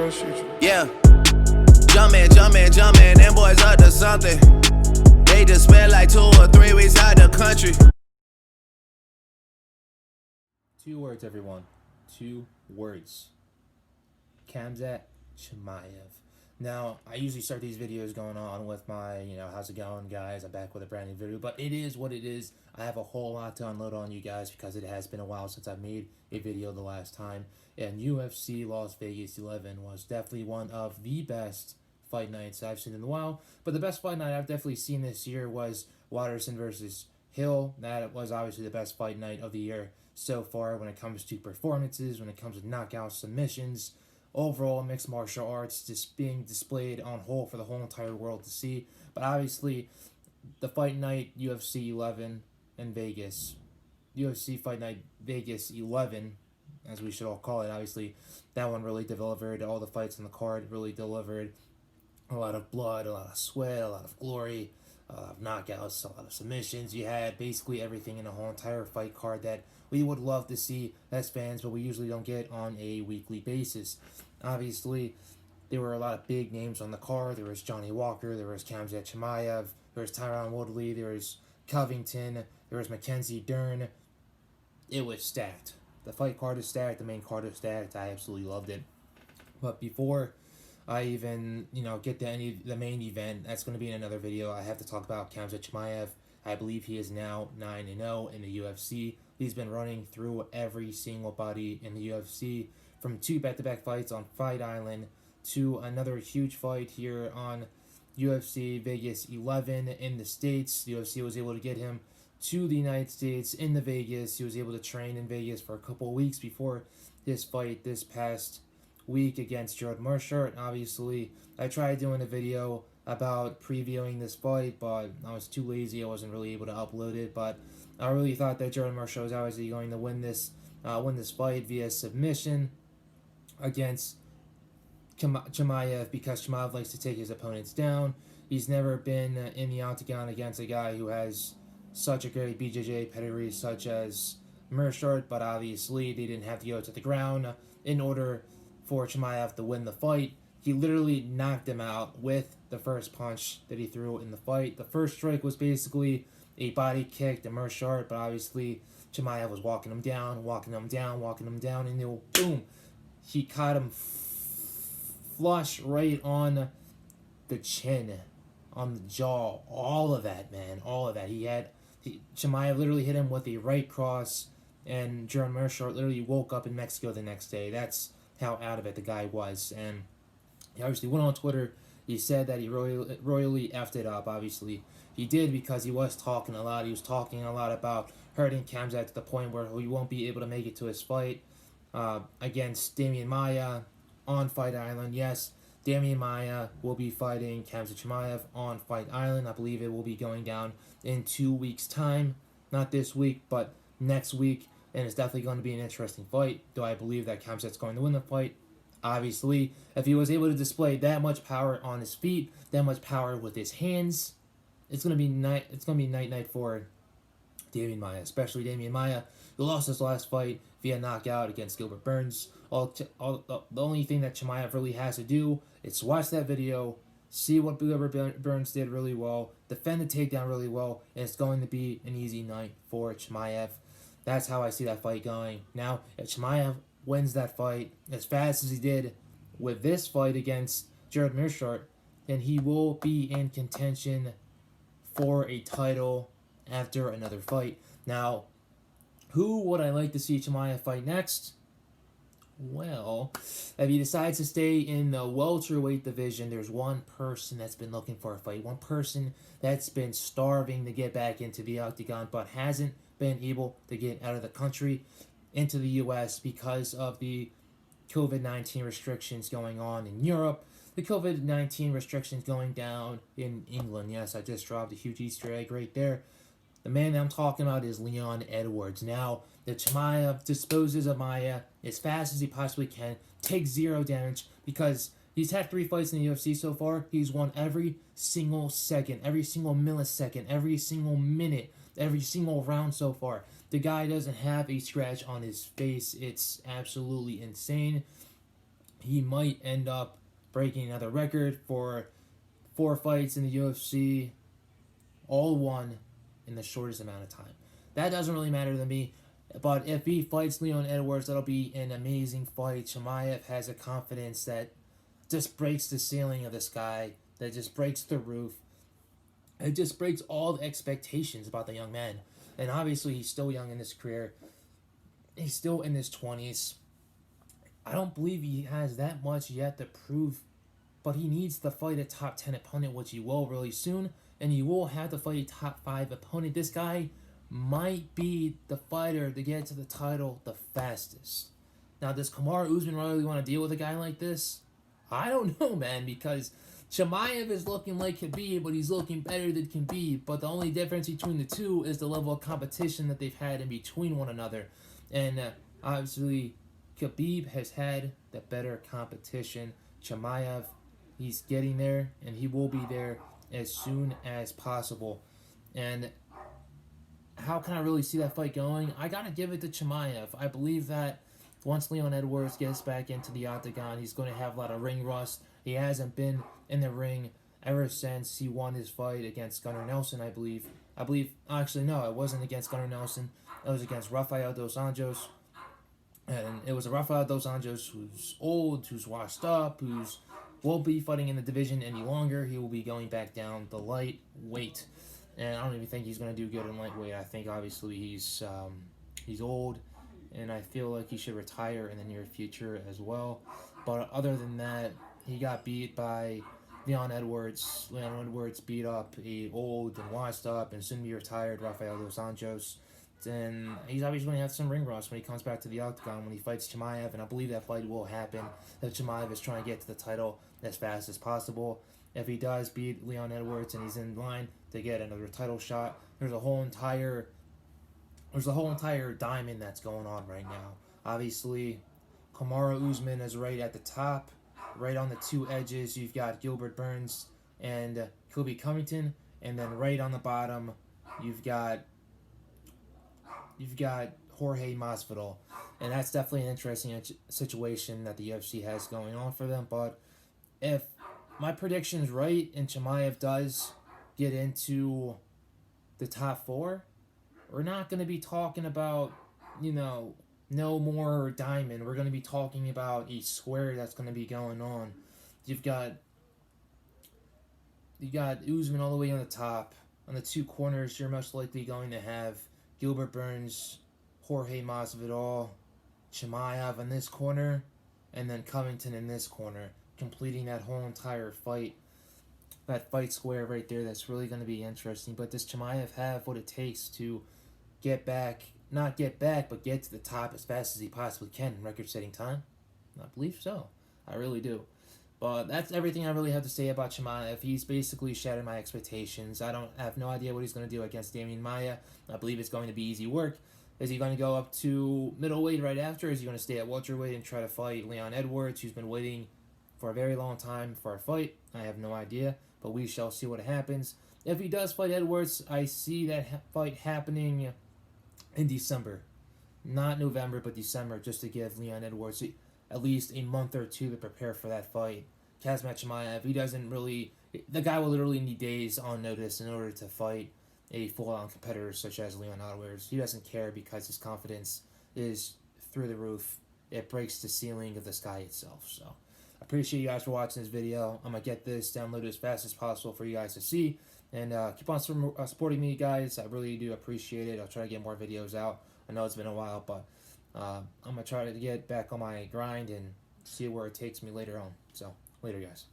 gonna shoot you. Yeah. Jumpin', them boys up to something. They just spent like 2 or 3 weeks out the country. 2 words, everyone. 2 words. Khamzat Chamiev. Now, I usually start these videos going on with my, how's it going, guys? I'm back with a brand new video, but it is what it is. I have a whole lot to unload on you guys because it has been a while since I've made a video the last time. And UFC Las Vegas 11 was definitely one of the best fight nights I've seen in a while. But the best fight night I've definitely seen this year was Watterson versus Hill. That was obviously the best fight night of the year so far when it comes to performances, when it comes to knockout submissions. Overall, mixed martial arts just being displayed on whole for the whole entire world to see. But obviously, the fight night UFC 11 in Vegas, UFC Fight Night Vegas 11, as we should all call it, obviously, that one really delivered. All the fights on the card really delivered. A lot of blood, a lot of sweat, a lot of glory, a lot of knockouts, a lot of submissions. You had basically everything in the whole entire fight card that we would love to see as fans, but we usually don't get on a weekly basis. Obviously, there were a lot of big names on the card. There was Johnny Walker, there was Khamzat Chamiev, there was Tyron Woodley, there was Covington, there was Mackenzie Dern. It was stacked. The fight card is stacked, the main card is stacked. I absolutely loved it. But before I even, get to the main event, that's going to be in another video. I have to talk about Khamzat Chamiev. I believe he is now 9-0 in the UFC. He's been running through every single body in the UFC, from 2 back-to-back fights on Fight Island to another huge fight here on UFC Vegas 11 in the States. The UFC was able to get him to the United States in the Vegas. He was able to train in Vegas for a couple of weeks before his fight this past week against Gerald Meerschaert. Obviously, I tried doing a video about previewing this fight, but I was too lazy. I wasn't really able to upload it, but I really thought that Gerald Meerschaert was obviously going to win this fight via submission against Chamiev, because Chamiev likes to take his opponents down. He's never been in the octagon against a guy who has such a great BJJ pedigree such as Meerschaert, but obviously they didn't have to go to the ground in order for Chamiev to win the fight. He literally knocked him out with the first punch that he threw in the fight. The first strike was basically a body kick to Meerschaert, but obviously Chamiev was walking him down, and then boom, he caught him flush right on the chin, on the jaw, all of that, man, all of that. Chamiev literally hit him with a right cross, and Gerald Meerschaert literally woke up in Mexico the next day. That's how out of it the guy was. And he obviously went on Twitter. He said that he royally effed it up. Obviously, he did, because he was talking a lot. He was talking a lot about hurting Khamzat to the point where he won't be able to make it to his fight against Damian Maia on Fight Island. Yes, Damian Maia will be fighting Khamzat Chamiev on Fight Island. I believe it will be going down in 2 weeks' time. Not this week, but next week. And it's definitely going to be an interesting fight. Do I believe that Khamzat's going to win the fight? Obviously, if he was able to display that much power on his feet, that much power with his hands, it's gonna be night for Damian Maia, especially Damian Maia, who lost his last fight via knockout against Gilbert Burns. The only thing that Chamiev really has to do is watch that video, see what Gilbert Burns did really well, defend the takedown really well, and it's going to be an easy night for Chamiev. That's how I see that fight going. Now, if Chamiev wins that fight as fast as he did with this fight against Gerald Meerschaert, then he will be in contention for a title after another fight. Now, who would I like to see Chamiev fight next? Well, if he decides to stay in the welterweight division, there's one person that's been looking for a fight. One person that's been starving to get back into the octagon, but hasn't been able to get out of the country into the U.S. because of the COVID-19 restrictions going on in Europe. The COVID-19 restrictions going down in England. Yes, I just dropped a huge Easter egg right there. The man that I'm talking about is Leon Edwards. Now, the Chamiev disposes of Maia as fast as he possibly can, takes 0 damage, because he's had 3 fights in the UFC so far. He's won every single second, every single millisecond, every single minute, every single round so far. The guy doesn't have a scratch on his face. It's absolutely insane. he might end up breaking another record for 4 fights in the UFC, all won in the shortest amount of time. That doesn't really matter to me. But if he fights Leon Edwards, that'll be an amazing fight. Chimaev has a confidence that just breaks the ceiling of this guy, that just breaks the roof. It just breaks all the expectations about the young man. And obviously, he's still young in his career. He's still in his 20s. I don't believe he has that much yet to prove, but he needs to fight a top 10 opponent, which he will really soon. And he will have to fight a top 5 opponent. This guy might be the fighter to get to the title the fastest. Now, does Kamaru Usman really want to deal with a guy like this? I don't know, man, because Chimaev is looking like Khabib, but he's looking better than Khabib. But the only difference between the two is the level of competition that they've had in between one another. And obviously, Khabib has had the better competition. Chimaev, he's getting there, and he will be there as soon as possible. And how can I really see that fight going? I gotta give it to Chimaev. I believe that once Leon Edwards gets back into the octagon, he's going to have a lot of ring rust. He hasn't been in the ring ever since he won his fight against Gunnar Nelson, I believe. Actually, no, it wasn't against Gunnar Nelson. It was against Rafael dos Anjos. And it was a Rafael dos Anjos who's old, who's washed up, who's won't be fighting in the division any longer. He will be going back down the lightweight. And I don't even think he's going to do good in lightweight. I think obviously he's old, and I feel like he should retire in the near future as well. But other than that, he got beat by Leon Edwards. Leon Edwards beat up a old and washed up and soon to be retired Rafael dos Anjos. And he's obviously going to have some ring rust when he comes back to the octagon when he fights Chimaev, and I believe that fight will happen. That Chimaev is trying to get to the title as fast as possible. If he does beat Leon Edwards and he's in line to get another title shot, there's a whole entire diamond that's going on right now. Obviously, Kamaru Usman is right at the top, right on the two edges. You've got Gilbert Burns and Colby Covington, and then right on the bottom, you've got Jorge Masvidal, and that's definitely an interesting situation that the UFC has going on for them. But if my prediction's right and Chimaev does get into the top 4, we're not going to be talking about, no more diamond. We're going to be talking about a square that's going to be going on. You got Usman all the way on the top. On the two corners, you're most likely going to have Gilbert Burns, Jorge Masvidal, Chimaev in this corner, and then Covington in this corner, completing that whole entire fight. That fight square right there, that's really going to be interesting. But does Chimaev have what it takes to get back, not get back, but get to the top as fast as he possibly can in record-setting time? I believe so. I really do. But that's everything I really have to say about Chimaev. He's basically shattered my expectations. I have no idea what he's going to do against Damian Maia. I believe it's going to be easy work. Is he going to go up to middleweight right after? Is he going to stay at welterweight and try to fight Leon Edwards, who's been waiting for a very long time for a fight? I have no idea, but we shall see what happens. If he does fight Edwards, I see that fight happening in December. Not November, but December, just to give Leon Edwards at least a month or two to prepare for that fight. Khamzat Chamiev, the guy will literally need days on notice in order to fight a full-on competitor such as Leon Edwards. He doesn't care because his confidence is through the roof. It breaks the ceiling of the sky itself. So I appreciate you guys for watching this video. I'm going to get this downloaded as fast as possible for you guys to see. And keep on supporting me, guys. I really do appreciate it. I'll try to get more videos out. I know it's been a while, but I'm going to try to get back on my grind and see where it takes me later on. So, later, guys.